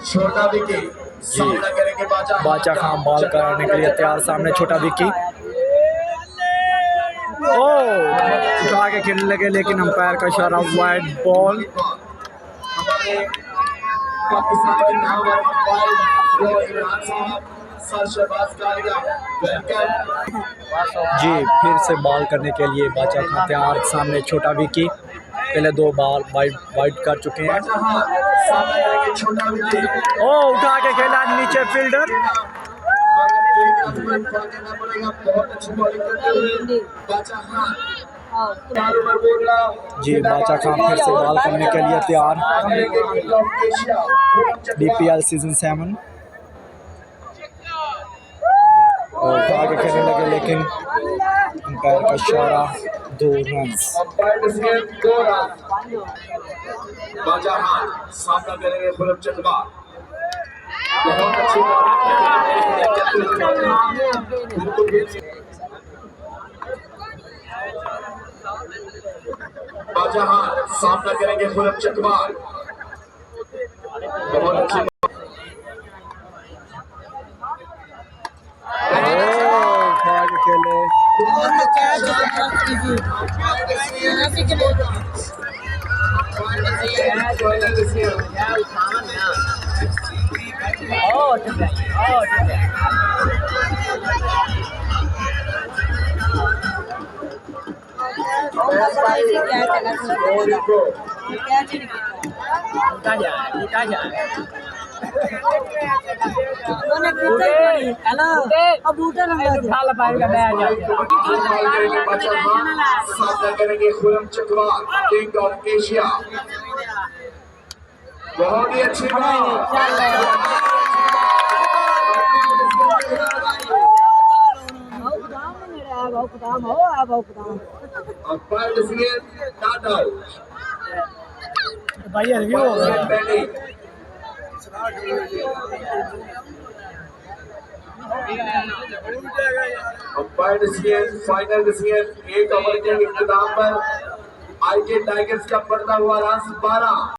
छोटा विकी सामना करेंगे बाचा खां बॉल करने के लिए तैयार। सामने छोटा विकी उठा के खेलने लगे, लेकिन अंपायर का इशारा वाइड बॉल। पाकिस्तान के नाम जी फिर से बॉल करने के लिए बाचा खां तैयार। सामने छोटा विकी पहले 2 बॉल वाइड कर चुके हैं। उठा के खेला नीचे फील्डर। जी बाचा खां फिर से बॉल करने के लिए तैयार। बीपीएल सीजन 7 उठा के खेलने लगे, लेकिन अंपायर का इशारा 2 रन। सामना करेंगे बहुत अच्छी बाजहां सामना करेंगे फुलम चकवाल। बहुत अच्छी खेले सामना करेंगे Fulham Chakwal king of Asia. बहुत ही अच्छी फाइनल डिसीजन 1 ओवर के इख्तिताम पर आईके टाइगर्स का बढ़ता हुआ रन 12।